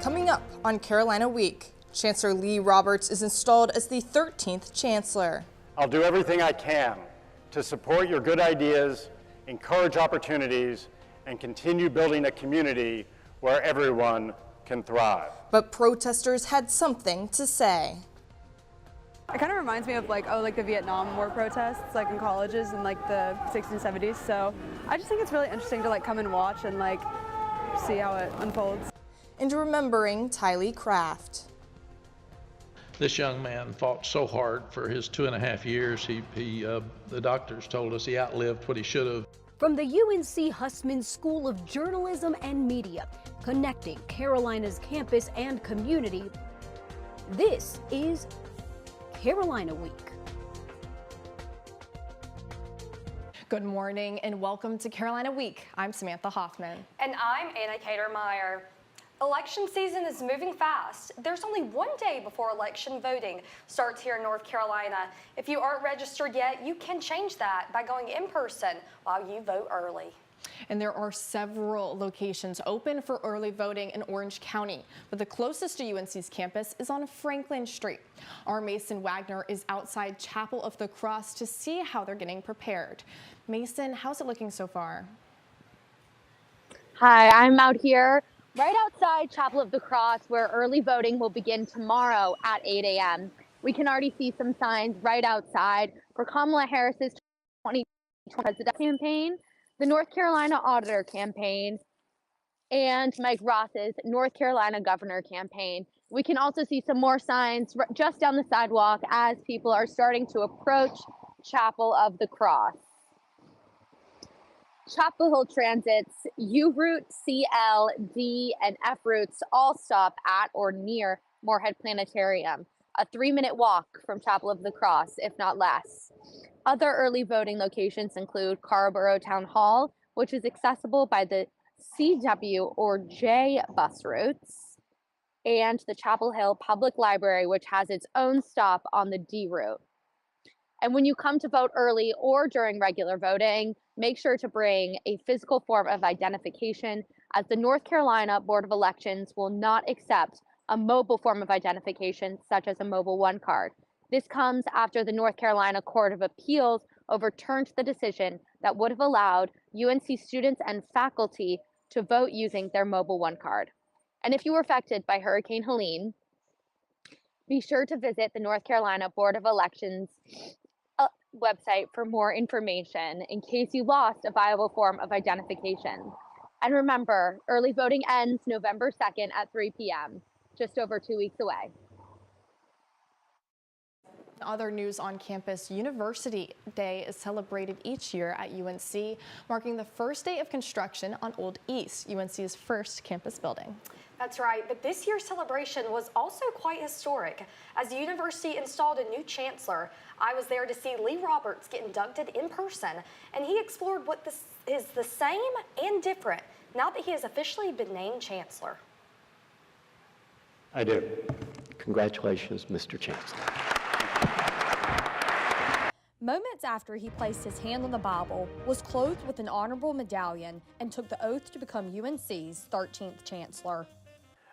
Coming up on Carolina Week, Chancellor Lee Roberts is installed as the 13th Chancellor. I'll do everything I can to support your good ideas, encourage opportunities, and continue building a community where everyone can thrive. But protesters had something to say. It kind of reminds me of like the Vietnam War protests like in colleges in like the 60s and 70s. So I just think it's really interesting to like come and watch and like see how it unfolds. And remembering Tylee Craft. This young man fought so hard for his 2.5 years. The doctors told us he outlived what he should have. From the UNC Hussman School of Journalism and Media, connecting Carolina's campus and community, this is Carolina Week. Good morning and welcome to Carolina Week. I'm Samantha Hoffman. And I'm Anna Catermeyer. Election season is moving fast. There's only one day before election voting starts here in North Carolina. If you aren't registered yet, you can change that by going in person while you vote early. And there are several locations open for early voting in Orange County, but the closest to UNC's campus is on Franklin Street. Our Mason Wagner is outside Chapel of the Cross to see how they're getting prepared. Mason, how's it looking so far? Hi, I'm out here right outside Chapel of the Cross, where early voting will begin tomorrow at 8 a.m. We can already see some signs right outside for Kamala Harris's 2020 presidential campaign, the North Carolina Auditor campaign, and Mike Ross's North Carolina Governor campaign. We can also see some more signs just down the sidewalk as people are starting to approach Chapel of the Cross. Chapel Hill Transit's U route, CL, D, and F routes all stop at or near Moorhead Planetarium, a 3-minute walk from Chapel of the Cross, if not less. Other early voting locations include Carrboro Town Hall, which is accessible by the CW or J bus routes, and the Chapel Hill Public Library, which has its own stop on the D route. And when you come to vote early or during regular voting, make sure to bring a physical form of identification, as the North Carolina Board of Elections will not accept a mobile form of identification, such as a Mobile One card. This comes after the North Carolina Court of Appeals overturned the decision that would have allowed UNC students and faculty to vote using their Mobile One card. And if you were affected by Hurricane Helene, be sure to visit the North Carolina Board of Elections website for more information in case you lost a viable form of identification. And remember, early voting ends November 2nd at 3 p.m., just over 2 weeks away. Other news on campus, University Day is celebrated each year at UNC, marking the first day of construction on Old East, UNC's first campus building. That's right, but this year's celebration was also quite historic, as the university installed a new chancellor. I was there to see Lee Roberts get inducted in person, and he explored what this is the same and different now that he has officially been named chancellor. I do. Congratulations, Mr. Chancellor. Moments after he placed his hand on the Bible, was clothed with an honorable medallion, and took the oath to become UNC's 13th chancellor.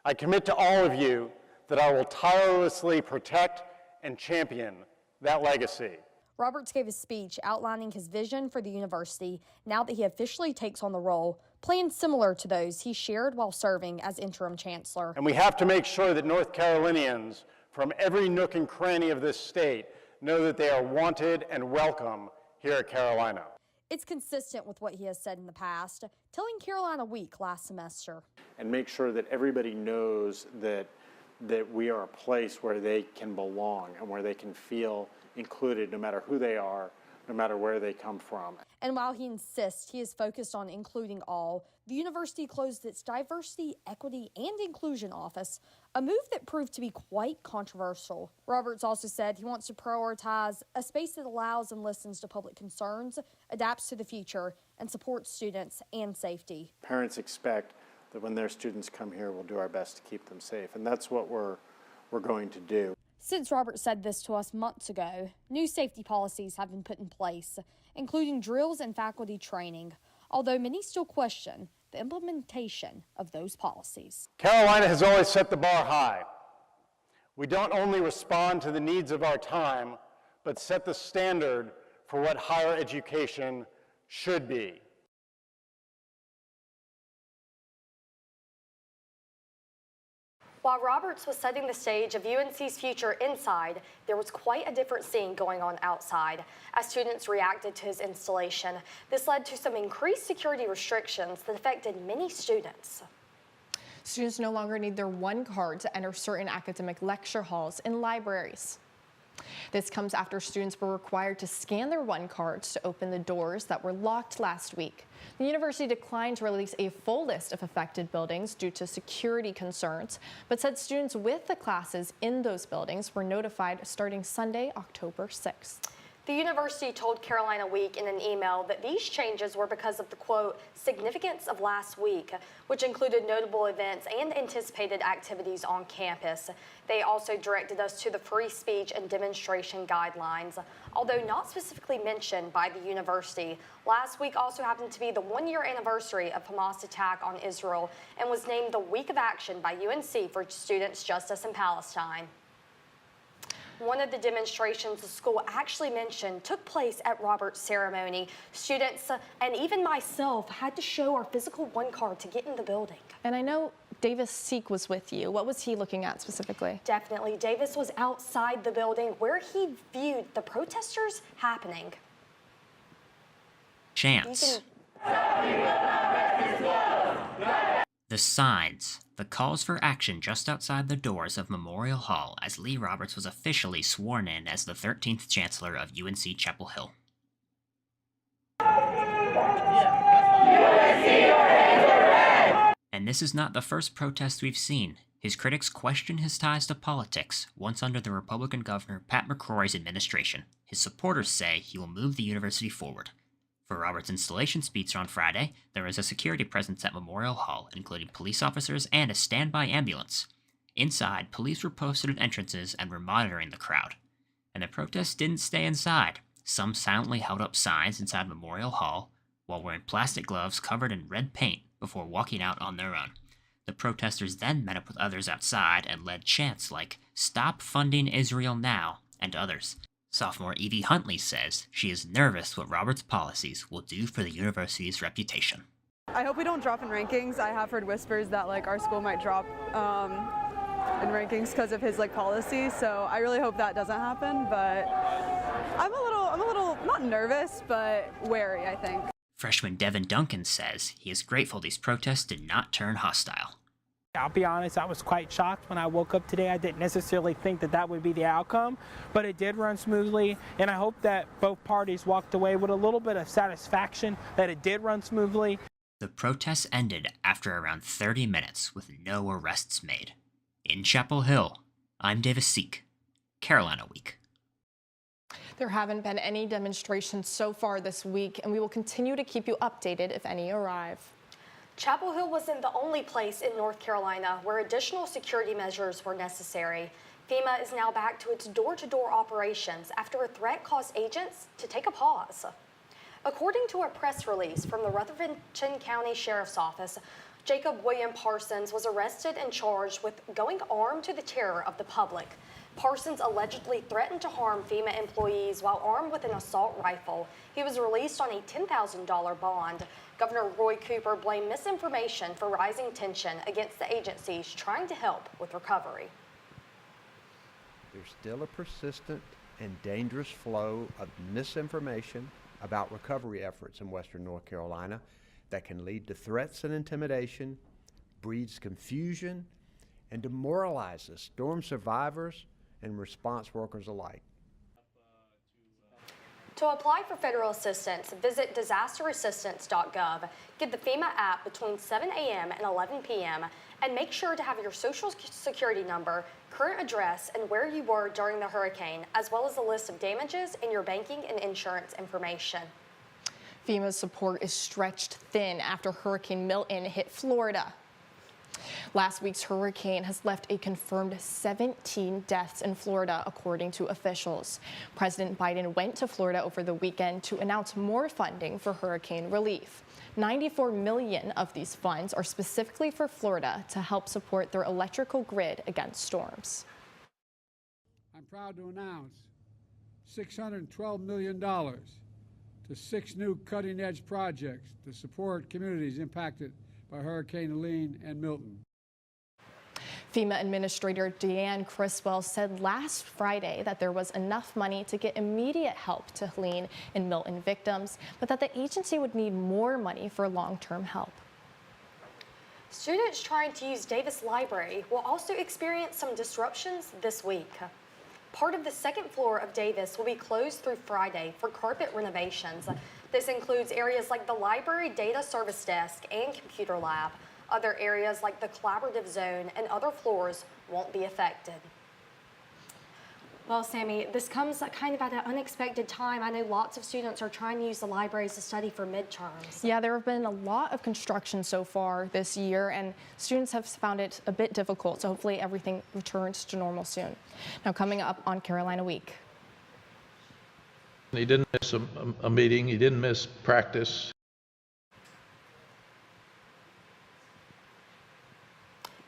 I commit to all of you that I will tirelessly protect and champion that legacy. Roberts gave a speech outlining his vision for the university now that he officially takes on the role, plans similar to those he shared while serving as interim chancellor. And we have to make sure that North Carolinians from every nook and cranny of this state know that they are wanted and welcome here at Carolina. It's consistent with what he has said in the past, telling Carolina Week last semester. And make sure that everybody knows that we are a place where they can belong and where they can feel included, no matter who they are, no matter where they come from. And while he insists he is focused on including all, the university closed its Diversity, Equity, and Inclusion office, a move that proved to be quite controversial. Roberts also said he wants to prioritize a space that allows and listens to public concerns, adapts to the future, and supports students and safety. Parents expect that when their students come here, we'll do our best to keep them safe, and that's what we're going to do. Since Roberts said this to us months ago, new safety policies have been put in place, including drills and faculty training, although many still question implementation of those policies. Carolina has always set the bar high. We don't only respond to the needs of our time, but set the standard for what higher education should be. While Roberts was setting the stage of UNC's future inside, there was quite a different scene going on outside. As students reacted to his installation, this led to some increased security restrictions that affected many students. Students no longer need their one card to enter certain academic lecture halls and libraries. This comes after students were required to scan their one cards to open the doors that were locked last week. The university declined to release a full list of affected buildings due to security concerns, but said students with the classes in those buildings were notified starting Sunday, October 6th. The university told Carolina Week in an email that these changes were because of the, quote, significance of last week, which included notable events and anticipated activities on campus. They also directed us to the free speech and demonstration guidelines, although not specifically mentioned by the university. Last week also happened to be the one-year anniversary of Hamas' attack on Israel and was named the Week of Action by UNC for Students' Justice in Palestine. One of the demonstrations the school actually mentioned took place at Roberts' ceremony. Students and even myself had to show our physical one card to get in the building. And I know Davis Seek was with you. What was he looking at specifically? Definitely. Davis was outside the building where he viewed the protesters happening. Chants. The signs, the calls for action just outside the doors of Memorial Hall as Lee Roberts was officially sworn in as the 13th Chancellor of UNC Chapel Hill. And this is not the first protest we've seen. His critics question his ties to politics, once under the Republican Governor Pat McCrory's administration. His supporters say he will move the university forward. For Roberts' installation speech on Friday, there was a security presence at Memorial Hall, including police officers and a standby ambulance. Inside, police were posted at entrances and were monitoring the crowd. And the protests didn't stay inside. Some silently held up signs inside Memorial Hall while wearing plastic gloves covered in red paint before walking out on their own. The protesters then met up with others outside and led chants like, "Stop funding Israel now," and others. Sophomore Evie Huntley says she is nervous what Roberts' policies will do for the university's reputation. I hope we don't drop in rankings. I have heard whispers that our school might drop in rankings because of his policies. So I really hope that doesn't happen. But I'm a little not nervous, but wary, I think. Freshman Devin Duncan says he is grateful these protests did not turn hostile. I'll be honest, I was quite shocked when I woke up today. I didn't necessarily think that would be the outcome, but it did run smoothly, and I hope that both parties walked away with a little bit of satisfaction that it did run smoothly. The protests ended after around 30 minutes with no arrests made. In Chapel Hill, I'm Davis Seek, Carolina Week. There haven't been any demonstrations so far this week, and we will continue to keep you updated if any arrive. Chapel Hill wasn't the only place in North Carolina where additional security measures were necessary. FEMA is now back to its door-to-door operations after a threat caused agents to take a pause. According to a press release from the Rutherford County Sheriff's Office, Jacob William Parsons was arrested and charged with going armed to the terror of the public. Parsons allegedly threatened to harm FEMA employees while armed with an assault rifle. He was released on a $10,000 bond. Governor Roy Cooper blamed misinformation for rising tension against the agencies trying to help with recovery. There's still a persistent and dangerous flow of misinformation about recovery efforts in Western North Carolina that can lead to threats and intimidation, breeds confusion, and demoralizes storm survivors and response workers alike. To apply for federal assistance, visit disasterassistance.gov. Get the FEMA app between 7 a.m. and 11 p.m. and make sure to have your social security number, current address, and where you were during the hurricane, as well as a list of damages and your banking and insurance information. FEMA's support is stretched thin after Hurricane Milton hit Florida. Last week's hurricane has left a confirmed 17 deaths in Florida, according to officials. President Biden went to Florida over the weekend to announce more funding for hurricane relief. $94 million of these funds are specifically for Florida to help support their electrical grid against storms. I'm proud to announce $612 million to 6 new cutting-edge projects to support communities impacted by Hurricane Helene and Milton. FEMA Administrator Deanne Criswell said last Friday that there was enough money to get immediate help to Helene and Milton victims, but that the agency would need more money for long-term help. Students trying to use Davis Library will also experience some disruptions this week. Part of the second floor of Davis will be closed through Friday for carpet renovations. This includes areas like the library data service desk and computer lab. Other areas like the collaborative zone and other floors won't be affected. Well, Sammy, this comes kind of at an unexpected time. I know lots of students are trying to use the libraries to study for midterms. Yeah, there have been a lot of construction so far this year, and students have found it a bit difficult, so hopefully everything returns to normal soon. Now, coming up on Carolina Week. He didn't miss a meeting. He didn't miss practice.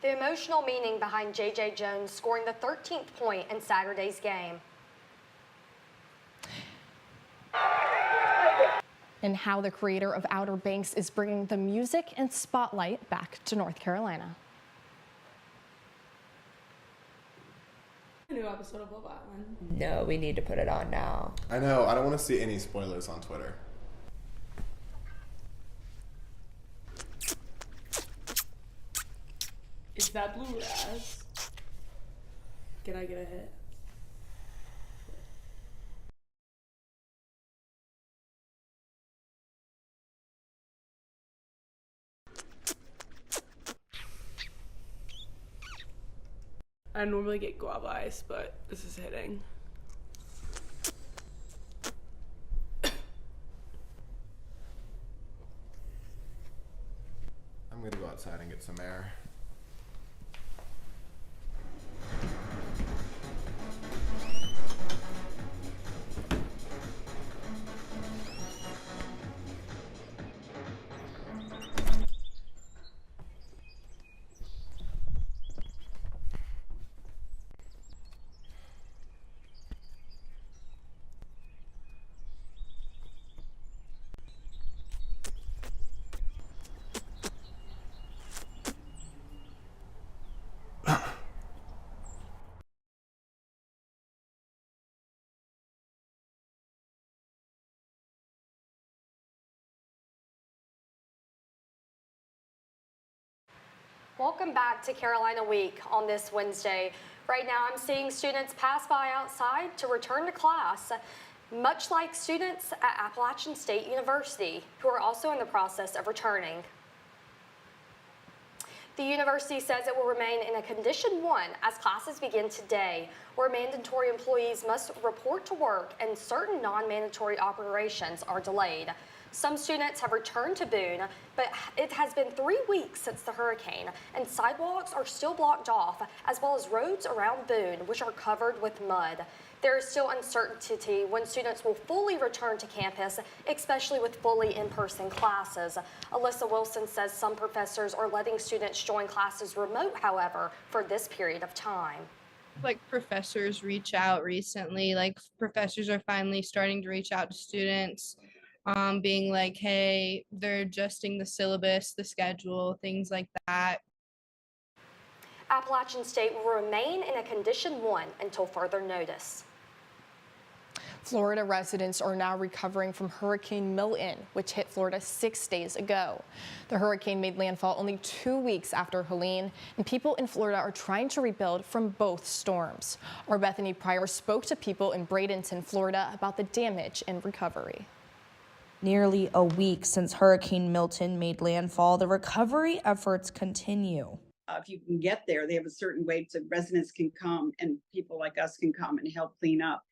The emotional meaning behind J.J. Jones scoring the 13th point in Saturday's game. And how the creator of Outer Banks is bringing the music and spotlight back to North Carolina. A new episode of Love Island. No, we need to put it on now. I know. I don't want to see any spoilers on Twitter. Is that blue raz? Can I get a hit? I normally get guava ice, but this is hitting. I'm gonna go outside and get some air. Welcome back to Carolina Week on this Wednesday. Right now I'm seeing students pass by outside to return to class, much like students at Appalachian State University, who are also in the process of returning. The university says it will remain in a Condition 1 as classes begin today, where mandatory employees must report to work and certain non-mandatory operations are delayed. Some students have returned to Boone, but it has been 3 weeks since the hurricane, and sidewalks are still blocked off, as well as roads around Boone, which are covered with mud. There is still uncertainty when students will fully return to campus, especially with fully in-person classes. Alyssa Wilson says some professors are letting students join classes remote, however, for this period of time. Like professors reach out recently, like professors are finally starting to reach out to students, being like, hey, they're adjusting the syllabus, the schedule, things like that. Appalachian State will remain in a Condition 1 until further notice. Florida residents are now recovering from Hurricane Milton, which hit Florida 6 days ago. The hurricane made landfall only 2 weeks after Helene, and people in Florida are trying to rebuild from both storms. Our Bethany Pryor spoke to people in Bradenton, Florida about the damage and recovery. Nearly a week since Hurricane Milton made landfall, the recovery efforts continue. If you can get there, they have a certain way so residents can come and people like us can come and help clean up.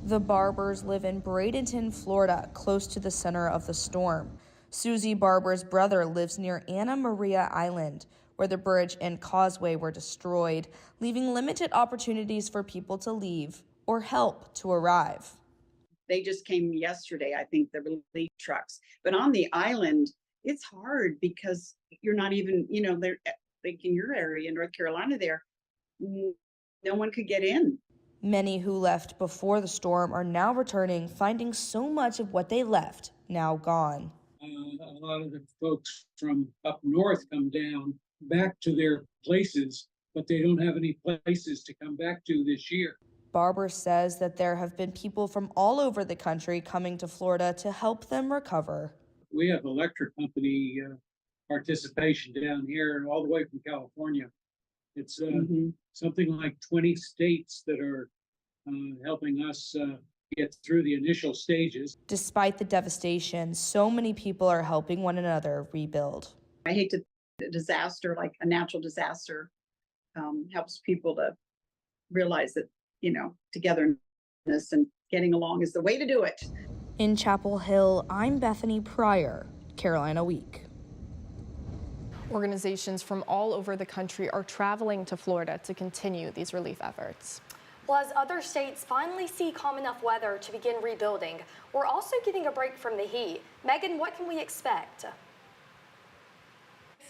The Barbers live in Bradenton, Florida, close to the center of the storm. Susie Barber's brother lives near Anna Maria Island, where the bridge and causeway were destroyed, leaving limited opportunities for people to leave or help to arrive. They just came yesterday, I think, the relief trucks. But on the island, it's hard because you're not even, they're like in your area in North Carolina there, no one could get in. Many who left before the storm are now returning, finding so much of what they left now gone. A lot of the folks from up north come down back to their places, but they don't have any places to come back to this year. Barber says that there have been people from all over the country coming to Florida to help them recover. We have electric company participation down here all the way from California. It's something like 20 states that are helping us get through the initial stages. Despite the devastation, so many people are helping one another rebuild. I hate a disaster, like a natural disaster, helps people to realize that, togetherness and getting along is the way to do it. In Chapel Hill, I'm Bethany Pryor, Carolina Week. Organizations from all over the country are traveling to Florida to continue these relief efforts. Well, as other states finally see calm enough weather to begin rebuilding, we're also getting a break from the heat. Megan, what can we expect?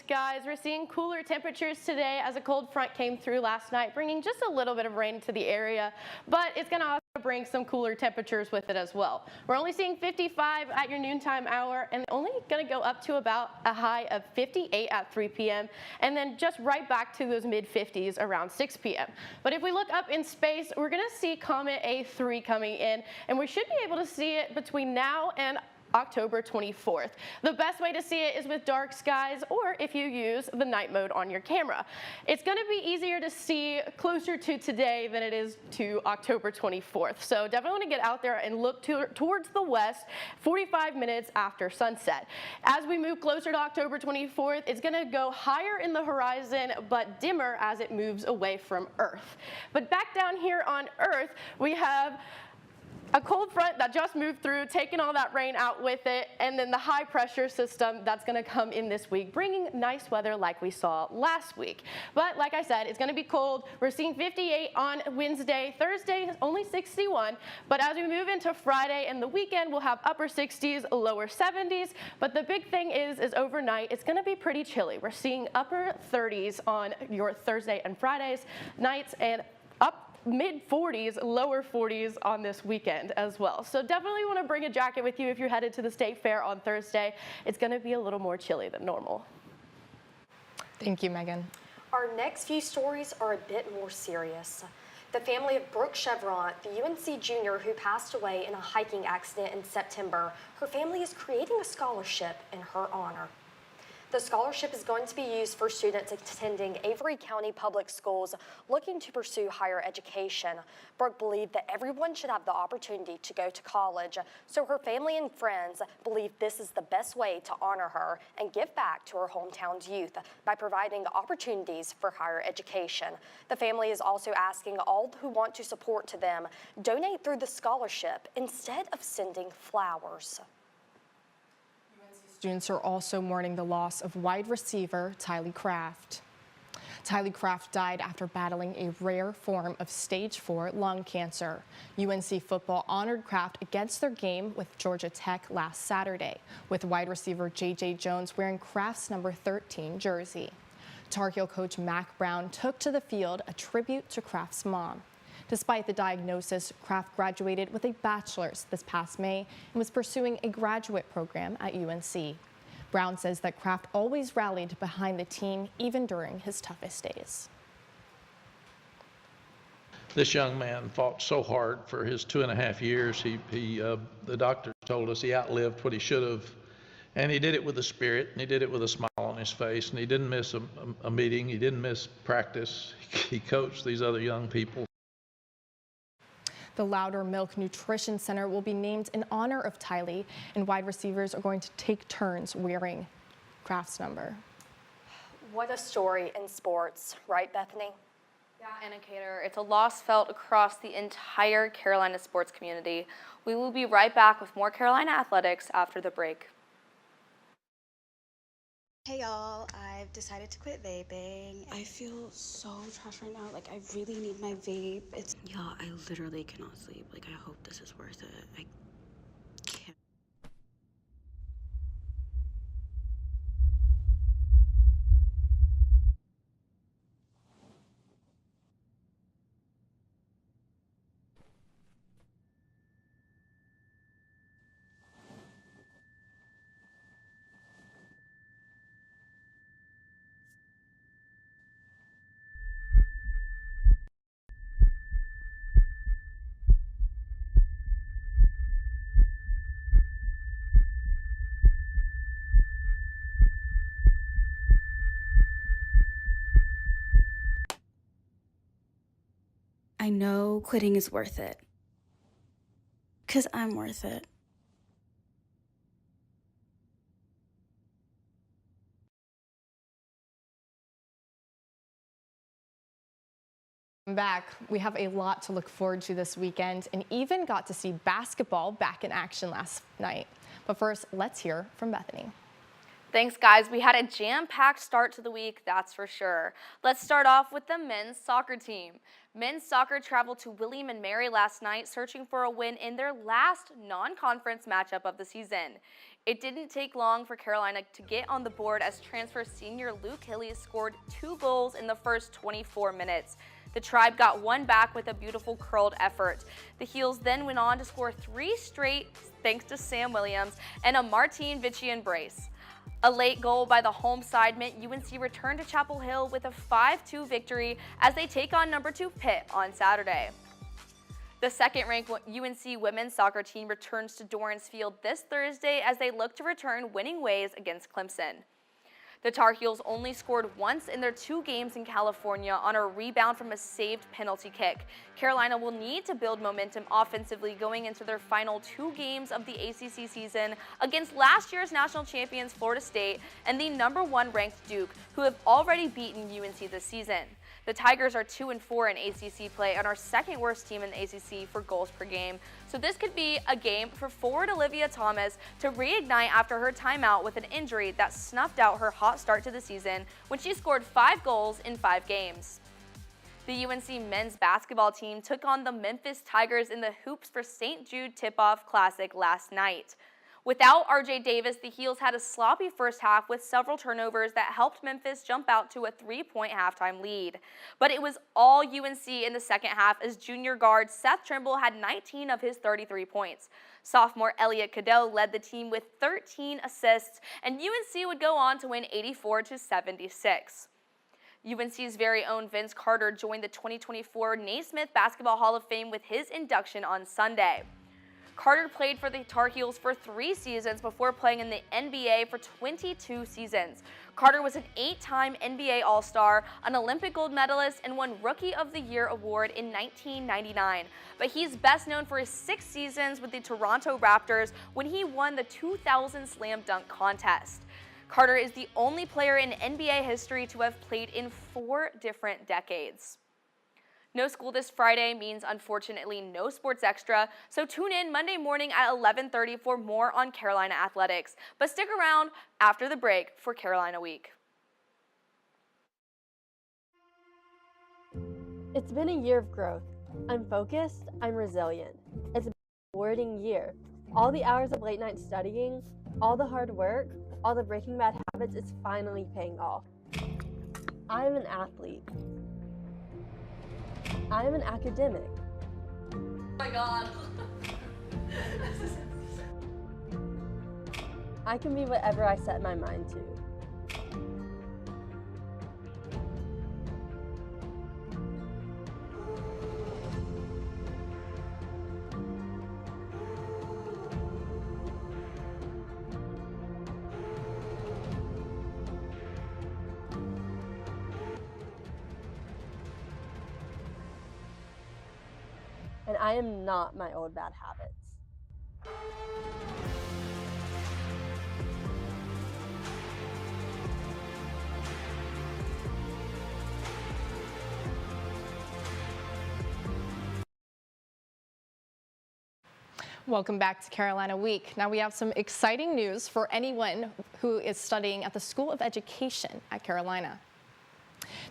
Guys, we're seeing cooler temperatures today as a cold front came through last night, bringing just a little bit of rain to the area, but it's going to also bring some cooler temperatures with it as well. We're only seeing 55 at your noontime hour and only going to go up to about a high of 58 at 3 p.m. and then just right back to those mid 50s around 6 p.m. But if we look up in space, we're going to see Comet A3 coming in, and we should be able to see it between now and October 24th. The best way to see it is with dark skies or if you use the night mode on your camera. It's going to be easier to see closer to today than it is to October 24th. So definitely want to get out there and look towards the west 45 minutes after sunset. As we move closer to October 24th, it's going to go higher in the horizon but dimmer as it moves away from Earth. But back down here on Earth, we have a cold front that just moved through, taking all that rain out with it, and then the high pressure system that's going to come in this week, bringing nice weather like we saw last week. But like I said, it's going to be cold. We're seeing 58 on Wednesday. Thursday is only 61. But as we move into Friday and the weekend, we'll have upper 60s, lower 70s. But the big thing is overnight, it's going to be pretty chilly. We're seeing upper 30s on your Thursday and Fridays nights and up mid 40s, lower 40s on this weekend as well. So definitely want to bring a jacket with you if you're headed to the State Fair on Thursday. It's going to be a little more chilly than normal. Thank you, Megan. Our next few stories are a bit more serious. The family of Brooke Chevron, the UNC junior who passed away in a hiking accident in September, her family is creating a scholarship in her honor. The scholarship is going to be used for students attending Avery County Public Schools looking to pursue higher education. Brooke believed that everyone should have the opportunity to go to college, so her family and friends believe this is the best way to honor her and give back to her hometown's youth by providing opportunities for higher education. The family is also asking all who want to support to them, donate through the scholarship instead of sending flowers. Students are also mourning the loss of wide receiver Tylee Craft. Tylee Craft died after battling a rare form of stage 4 lung cancer. UNC football honored Craft against their game with Georgia Tech last Saturday, with wide receiver J.J. Jones wearing Craft's number 13 jersey. Tar Heel coach Mack Brown took to the field a tribute to Craft's mom. Despite the diagnosis, Craft graduated with a bachelor's this past May and was pursuing a graduate program at UNC. Brown says that Craft always rallied behind the team, even during his toughest days. This young man fought so hard for his 2.5 years. The doctors told us he outlived what he should have. And he did it with a spirit, and he did it with a smile on his face, and he didn't miss a meeting. He didn't miss practice. He coached these other young people. The Loudermilk Nutrition Center will be named in honor of Tylee, and wide receivers are going to take turns wearing Craft's number. What a story in sports, right, Bethany? Yeah, Anna Cater, it's a loss felt across the entire Carolina sports community. We will be right back with more Carolina athletics after the break. Hey y'all, I've decided to quit vaping. I feel so trash right now. Like, I really need my vape. Y'all, I literally cannot sleep. Like, I hope this is worth it. I can't. I know quitting is worth it. 'Cause I'm worth it. Back, we have a lot to look forward to this weekend and even got to see basketball back in action last night. But first, let's hear from Bethany. Thanks, guys. We had a jam-packed start to the week, that's for sure. Let's start off with the men's soccer team. Men's soccer traveled to William & Mary last night, searching for a win in their last non-conference matchup of the season. It didn't take long for Carolina to get on the board as transfer senior Luke Hillies scored 2 goals in the first 24 minutes. The Tribe got one back with a beautiful curled effort. The Heels then went on to score 3 straight thanks to Sam Williams and a Martin Vichian brace. A late goal by the home side meant UNC returned to Chapel Hill with a 5-2 victory as they take on number 2 Pitt on Saturday. The second-ranked UNC women's soccer team returns to Dorrance Field this Thursday as they look to return winning ways against Clemson. The Tar Heels only scored once in their 2 games in California on a rebound from a saved penalty kick. Carolina will need to build momentum offensively going into their final 2 games of the ACC season against last year's national champions Florida State and the #1 ranked Duke, who have already beaten UNC this season. The Tigers are 2-4 in ACC play and are second worst team in the ACC for goals per game. So this could be a game for forward Olivia Thomas to reignite after her timeout with an injury that snuffed out her hot start to the season when she scored 5 goals in 5 games. The UNC men's basketball team took on the Memphis Tigers in the Hoops for St. Jude Tip-Off Classic last night. Without RJ Davis, the Heels had a sloppy first half with several turnovers that helped Memphis jump out to a 3-point halftime lead. But it was all UNC in the second half as junior guard Seth Trimble had 19 of his 33 points. Sophomore Elliot Cadeau led the team with 13 assists, and UNC would go on to win 84-76. UNC's very own Vince Carter joined the 2024 Naismith Basketball Hall of Fame with his induction on Sunday. Carter played for the Tar Heels for 3 seasons before playing in the NBA for 22 seasons. Carter was an 8-time NBA All-Star, an Olympic gold medalist, and won Rookie of the Year award in 1999. But he's best known for his 6 seasons with the Toronto Raptors when he won the 2000 Slam Dunk Contest. Carter is the only player in NBA history to have played in 4 different decades. No school this Friday means, unfortunately, no Sports Extra, so tune in Monday morning at 11:30 for more on Carolina athletics. But stick around after the break for Carolina Week. It's been a year of growth. I'm focused, I'm resilient. It's been a rewarding year. All the hours of late night studying, all the hard work, all the breaking bad habits is finally paying off. I'm an athlete. I am an academic. Oh my God. I can be whatever I set my mind to. And I am not my old bad habits. Welcome back to Carolina Week. Now we have some exciting news for anyone who is studying at the School of Education at Carolina.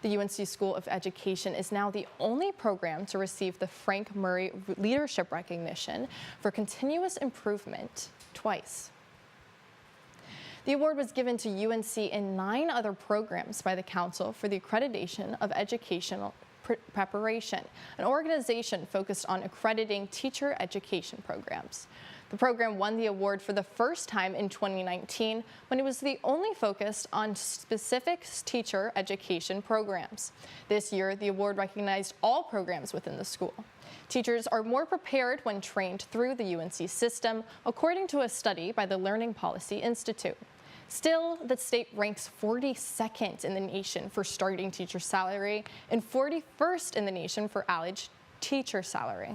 The UNC School of Education is now the only program to receive the Frank Murray Leadership Recognition for continuous improvement twice. The award was given to UNC and 9 other programs by the Council for the Accreditation of Educational Preparation, an organization focused on accrediting teacher education programs. The program won the award for the first time in 2019 when it was the only focused on specific teacher education programs. This year, the award recognized all programs within the school. Teachers are more prepared when trained through the UNC system, according to a study by the Learning Policy Institute. Still, the state ranks 42nd in the nation for starting teacher salary and 41st in the nation for teacher salary.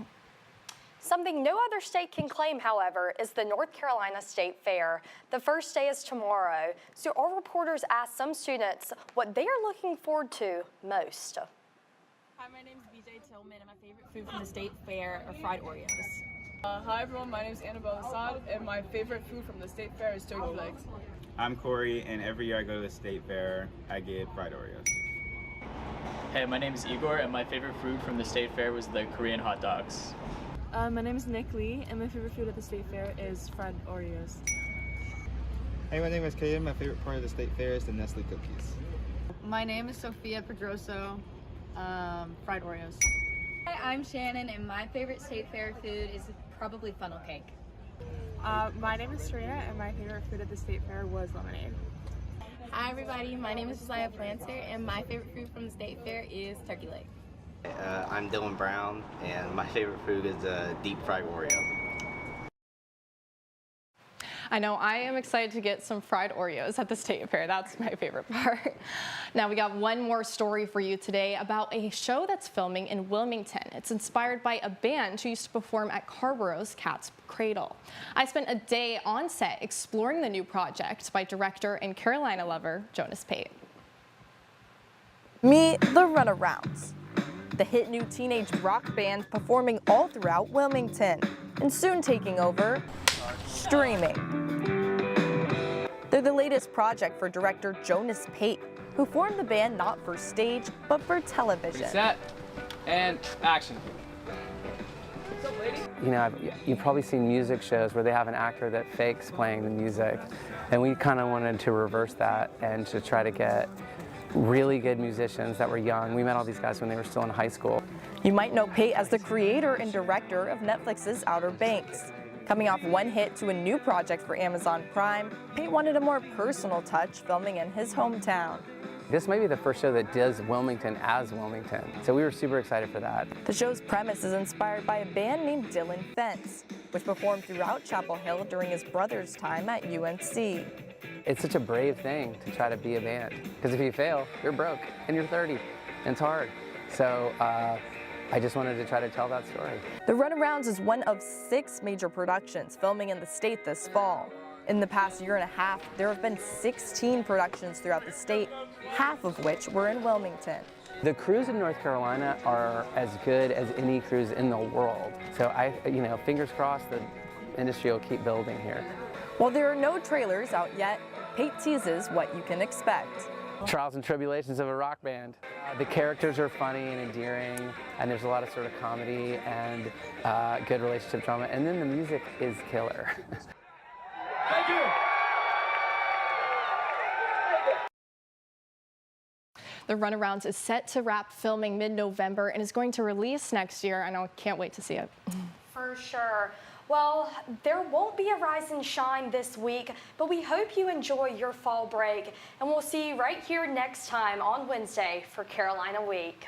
Something no other state can claim, however, is the North Carolina State Fair. The first day is tomorrow, so our reporters asked some students what they are looking forward to most. Hi, my name is BJ Tillman, and my favorite food from the State Fair are fried Oreos. Hi everyone, my name is Annabelle Assad, and my favorite food from the State Fair is turkey legs. I'm Corey, and every year I go to the State Fair, I get fried Oreos. Hey, my name is Igor, and my favorite food from the State Fair was the Korean hot dogs. My name is Nick Lee, and my favorite food at the State Fair is fried Oreos. Hey, my name is Kaden. My favorite part of the State Fair is the Nestle cookies. My name is Sophia Pedroso. Fried Oreos. Hi, I'm Shannon, and my favorite State Fair food is probably funnel cake. My name is Serena, and my favorite food at the State Fair was lemonade. Hi, everybody. My name is Josiah Planter, and my favorite food from the State Fair is turkey leg. I'm Dylan Brown, and my favorite food is a deep fried Oreo. I know I am excited to get some fried Oreos at the State Fair. That's my favorite part. Now we got one more story for you today about a show that's filming in Wilmington. It's inspired by a band who used to perform at Carborough's Cat's Cradle. I spent a day on set exploring the new project by director and Carolina lover Jonas Pate. Meet the Runarounds, the hit new teenage rock band performing all throughout Wilmington and soon taking over streaming. They're the latest project for director Jonas Pate, who formed the band not for stage, but for television. Set and action. You know, you've probably seen music shows where they have an actor that fakes playing the music, and we kind of wanted to reverse that and to try to get really good musicians that were young. We met all these guys when they were still in high school. You might know Pate as the creator and director of Netflix's Outer Banks. Coming off one hit to a new project for Amazon Prime, Pate wanted a more personal touch filming in his hometown. This may be the first show that does Wilmington as Wilmington, so we were super excited for that. The show's premise is inspired by a band named Dylan Fence, which performed throughout Chapel Hill during his brother's time at UNC. It's such a brave thing to try to be a band, because if you fail, you're broke, and you're 30, and it's hard. So I just wanted to try to tell that story. The Runarounds is one of 6 major productions filming in the state this fall. In the past year and a half, there have been 16 productions throughout the state, half of which were in Wilmington. The crews in North Carolina are as good as any crews in the world. So fingers crossed the industry will keep building here. While there are no trailers out yet, Pate teases what you can expect. Trials and tribulations of a rock band. The characters are funny and endearing, and there's a lot of sort of comedy and good relationship drama, and then the music is killer. Thank you. The Runarounds is set to wrap filming mid-November and is going to release next year. I know, I can't wait to see it. For sure. Well, there won't be a rise and shine this week, but we hope you enjoy your fall break, and we'll see you right here next time on Wednesday for Carolina Week.